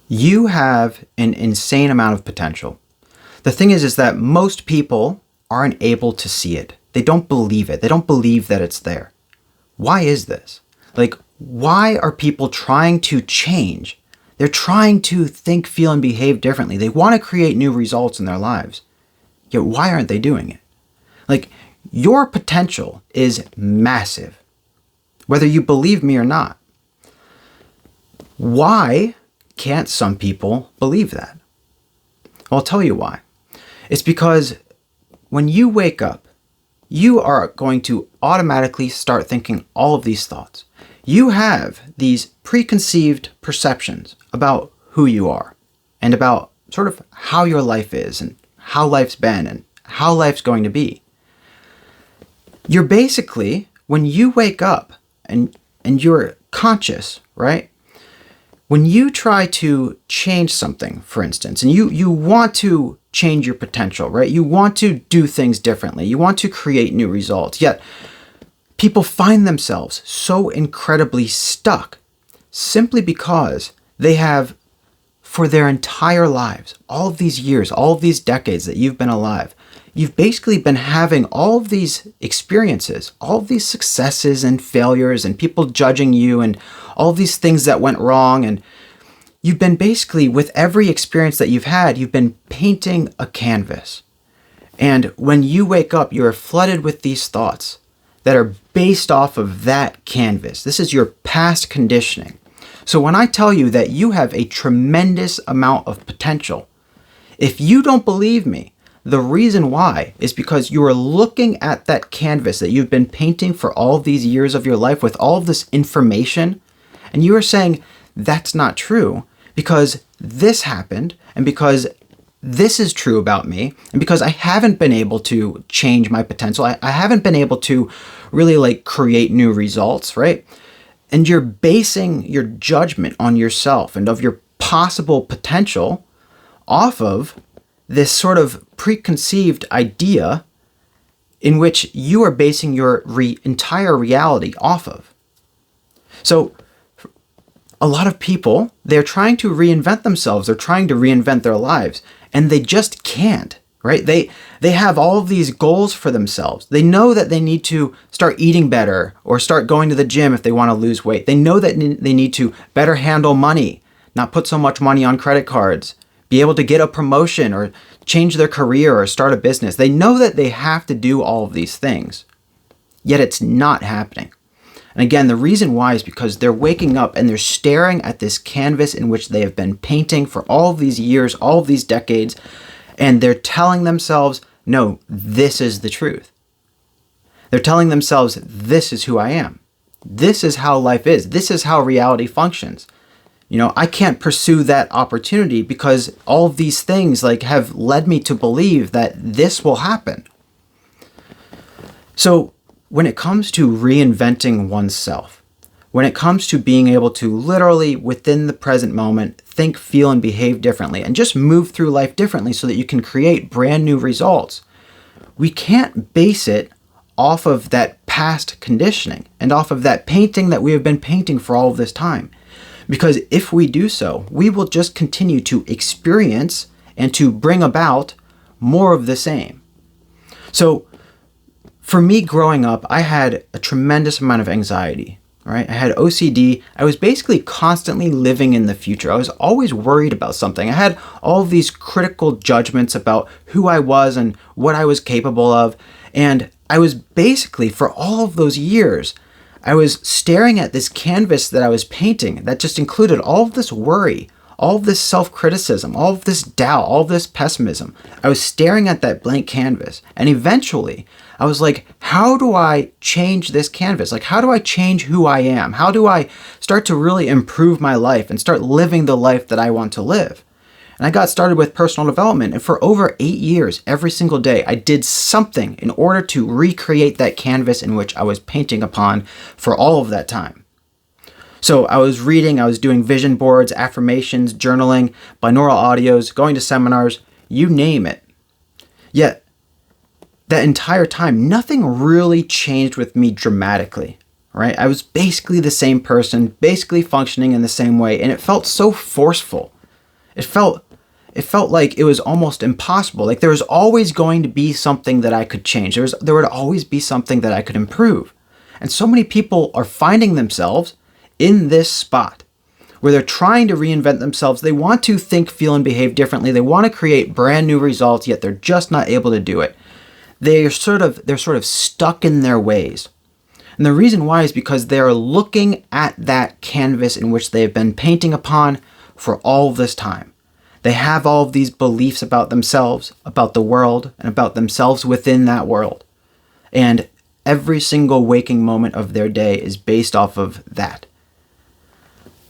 You have an insane amount of potential. The thing is that most people aren't able to see it. They don't believe it. They don't believe that it's there. Why is this? Like, why are people trying to change? They're trying to think, feel, and behave differently. They want to create new results in their lives. Yet why aren't they doing it? Like, your potential is massive, whether you believe me or not. Why can't some people believe that? Well, I'll tell you why. It's because when you wake up, you are going to automatically start thinking all of these thoughts. You have these preconceived perceptions about who you are and about sort of how your life is and how life's been and how life's going to be. You're basically, when you wake up and you're conscious, right? When you try to change something, for instance, and you want to change your potential, right? You want to do things differently. You want to create new results. Yet people find themselves so incredibly stuck simply because they have, for their entire lives, all of these years, all of these decades that you've been alive, you've basically been having all of these experiences, all of these successes and failures and people judging you and all of these things that went wrong. And you've been basically, with every experience that you've had, you've been painting a canvas. And when you wake up, you're flooded with these thoughts that are based off of that canvas. This is your past conditioning. So when I tell you that you have a tremendous amount of potential, if you don't believe me, the reason why is because you are looking at that canvas that you've been painting for all these years of your life with all of this information, and you are saying, that's not true because this happened and because this is true about me and because I haven't been able to change my potential. I haven't been able to really create new results, right? And you're basing your judgment on yourself and of your possible potential off of this sort of preconceived idea in which you are basing your entire reality off of. So a lot of people, they're trying to reinvent themselves. They're trying to reinvent their lives, and they just can't, right? They have all of these goals for themselves. They know that they need to start eating better or start going to the gym if they want to lose weight. They know that they need to better handle money, not put so much money on credit cards, be able to get a promotion or change their career or start a business. They know that they have to do all of these things, yet it's not happening. And again, the reason why is because they're waking up and they're staring at this canvas in which they have been painting for all of these years, all of these decades, and they're telling themselves, no, this is the truth. They're telling themselves, this is who I am. This is how life is. This is how reality functions. I can't pursue that opportunity because all of these things have led me to believe that this will happen. So when it comes to reinventing oneself, when it comes to being able to literally within the present moment think, feel, and behave differently and just move through life differently so that you can create brand new results, we can't base it off of that past conditioning and off of that painting that we have been painting for all of this time. Because if we do so, we will just continue to experience and to bring about more of the same. So for me growing up, I had a tremendous amount of anxiety, right? I had OCD. I was basically constantly living in the future. I was always worried about something. I had all of these critical judgments about who I was and what I was capable of. And I was basically, for all of those years, I was staring at this canvas that I was painting that just included all of this worry, all of this self-criticism, all of this doubt, all of this pessimism. I was staring at that blank canvas. And eventually, I was like, how do I change this canvas? How do I change who I am? How do I start to really improve my life and start living the life that I want to live? And I got started with personal development. And for over 8 years, every single day, I did something in order to recreate that canvas in which I was painting upon for all of that time. So I was reading, I was doing vision boards, affirmations, journaling, binaural audios, going to seminars, you name it. Yet, that entire time, nothing really changed with me dramatically, right? I was basically the same person, basically functioning in the same way, and it felt so forceful. It felt like it was almost impossible. Like there was always going to be something that I could change. There would always be something that I could improve. And so many people are finding themselves in this spot where they're trying to reinvent themselves. They want to think, feel, and behave differently. They want to create brand new results, yet they're just not able to do it. They're sort of stuck in their ways. And the reason why is because they're looking at that canvas in which they have been painting upon for all this time. They have all of these beliefs about themselves, about the world, and about themselves within that world. And every single waking moment of their day is based off of that.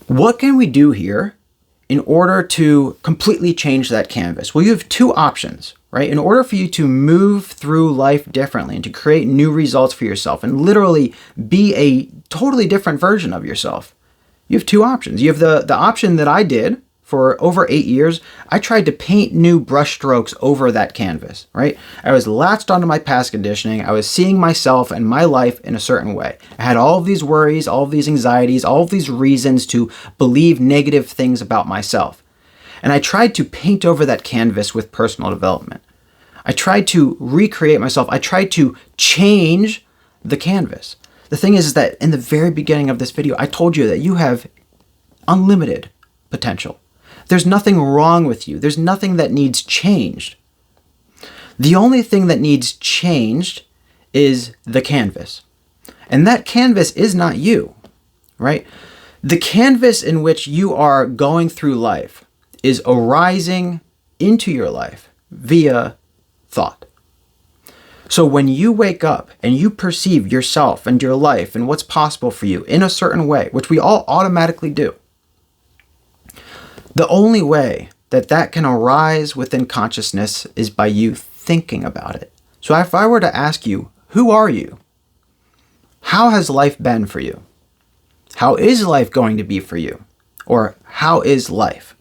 What can we do here in order to completely change that canvas? Well, you have two options, right? In order for you to move through life differently and to create new results for yourself and literally be a totally different version of yourself, you have two options. You have the option that I did. For over 8 years, I tried to paint new brush strokes over that canvas, right? I was latched onto my past conditioning. I was seeing myself and my life in a certain way. I had all of these worries, all of these anxieties, all of these reasons to believe negative things about myself. And I tried to paint over that canvas with personal development. I tried to recreate myself. I tried to change the canvas. The thing is that in the very beginning of this video, I told you that you have unlimited potential. There's nothing wrong with you. There's nothing that needs changed. The only thing that needs changed is the canvas. And that canvas is not you, right? The canvas in which you are going through life is arising into your life via thought. So when you wake up and you perceive yourself and your life and what's possible for you in a certain way, which we all automatically do, the only way that that can arise within consciousness is by you thinking about it. So if I were to ask you, who are you? How has life been for you? How is life going to be for you? Or how is life?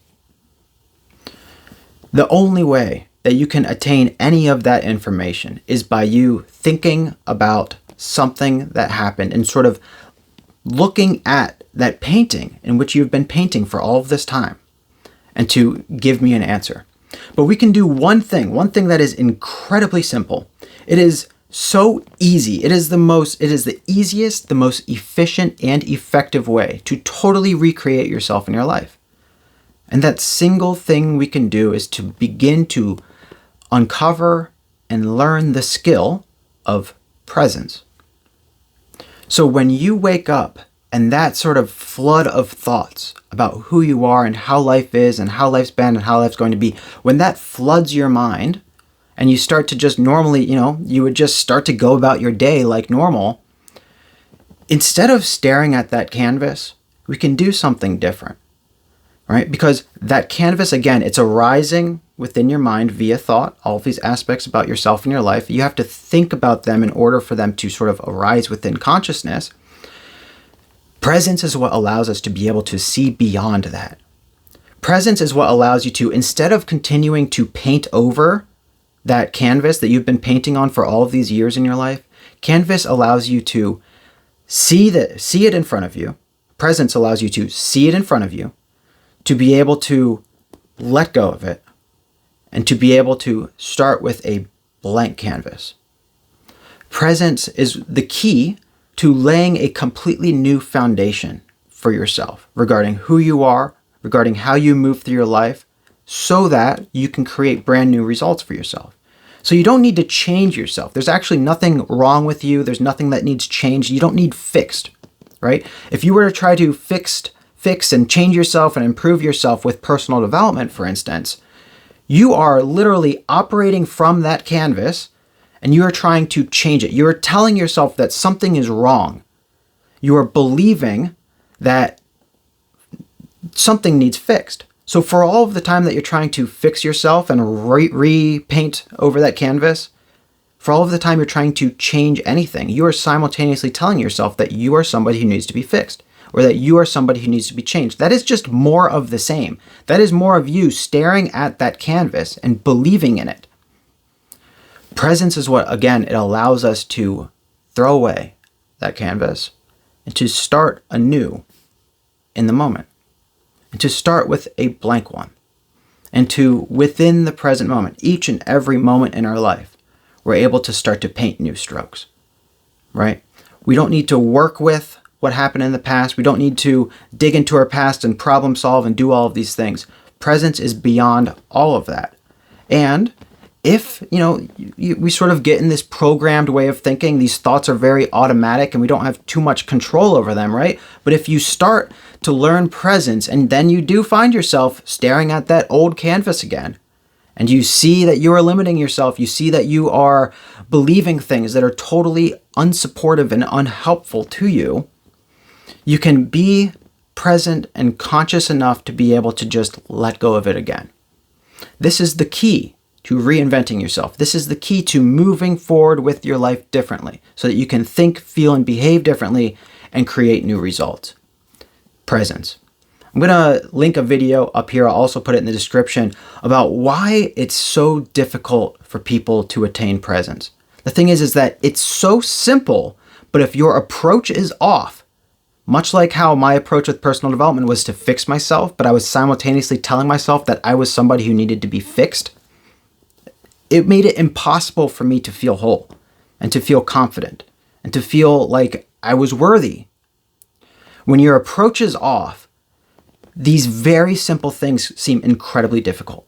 The only way that you can attain any of that information is by you thinking about something that happened and sort of looking at that painting in which you've been painting for all of this time, and to give me an answer. But we can do one thing that is incredibly simple. It is so easy. It is the easiest, the most efficient and effective way to totally recreate yourself in your life. And that single thing we can do is to begin to uncover and learn the skill of presence. So when you wake up and that sort of flood of thoughts about who you are and how life is and how life's been and how life's going to be, when that floods your mind and you start to just normally, you would just start to go about your day like normal, instead of staring at that canvas, we can do something different, right? Because that canvas, again, it's arising within your mind via thought, all of these aspects about yourself and your life. You have to think about them in order for them to sort of arise within consciousness. Presence is what allows us to be able to see beyond that. Presence is what allows you to, instead of continuing to paint over that canvas that you've been painting on for all of these years in your life, canvas allows you to see it in front of you. Presence allows you to see it in front of you, to be able to let go of it, and to be able to start with a blank canvas. Presence is the key to laying a completely new foundation for yourself regarding who you are, regarding how you move through your life, so that you can create brand new results for yourself. So you don't need to change yourself. There's actually nothing wrong with you. There's nothing that needs changed. You don't need fixed, right? If you were to try to fix and change yourself and improve yourself with personal development, for instance, you are literally operating from that canvas and you are trying to change it. You are telling yourself that something is wrong. You are believing that something needs fixed. So for all of the time that you're trying to fix yourself and repaint over that canvas, for all of the time you're trying to change anything, you are simultaneously telling yourself that you are somebody who needs to be fixed, or that you are somebody who needs to be changed. That is just more of the same. That is more of you staring at that canvas and believing in it. Presence is what, again, it allows us to throw away that canvas and to start anew in the moment, and to start with a blank one. into within the present moment, each and every moment in our life, we're able to start to paint new strokes, right? We don't need to work with what happened in the past. We don't need to dig into our past and problem solve and do all of these things. Presence is beyond all of that. And if, we sort of get in this programmed way of thinking, these thoughts are very automatic and we don't have too much control over them, right? But if you start to learn presence and then you do find yourself staring at that old canvas again, and you see that you are limiting yourself, you see that you are believing things that are totally unsupportive and unhelpful to you, you can be present and conscious enough to be able to just let go of it again. This is the key to reinventing yourself. This is the key to moving forward with your life differently so that you can think, feel, and behave differently and create new results. Presence. I'm going to link a video up here. I'll also put it in the description about why it's so difficult for people to attain presence. The thing is that it's so simple, but if your approach is off, much like how my approach with personal development was to fix myself, but I was simultaneously telling myself that I was somebody who needed to be fixed, it made it impossible for me to feel whole and to feel confident and to feel like I was worthy. When your approach is off, these very simple things seem incredibly difficult.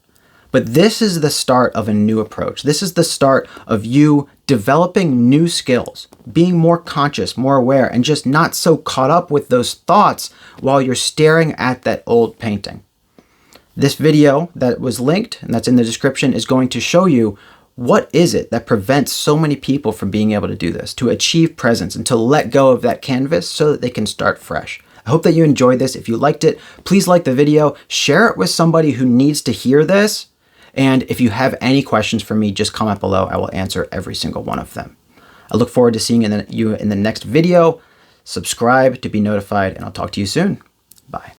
But this is the start of a new approach. This is the start of you developing new skills, being more conscious, more aware, and just not so caught up with those thoughts while you're staring at that old painting. This video that was linked and that's in the description is going to show you what is it that prevents so many people from being able to do this, to achieve presence and to let go of that canvas so that they can start fresh. I hope that you enjoyed this. If you liked it, please like the video, share it with somebody who needs to hear this. And if you have any questions for me, just comment below. I will answer every single one of them. I look forward to seeing you in the next video. Subscribe to be notified, and I'll talk to you soon. Bye.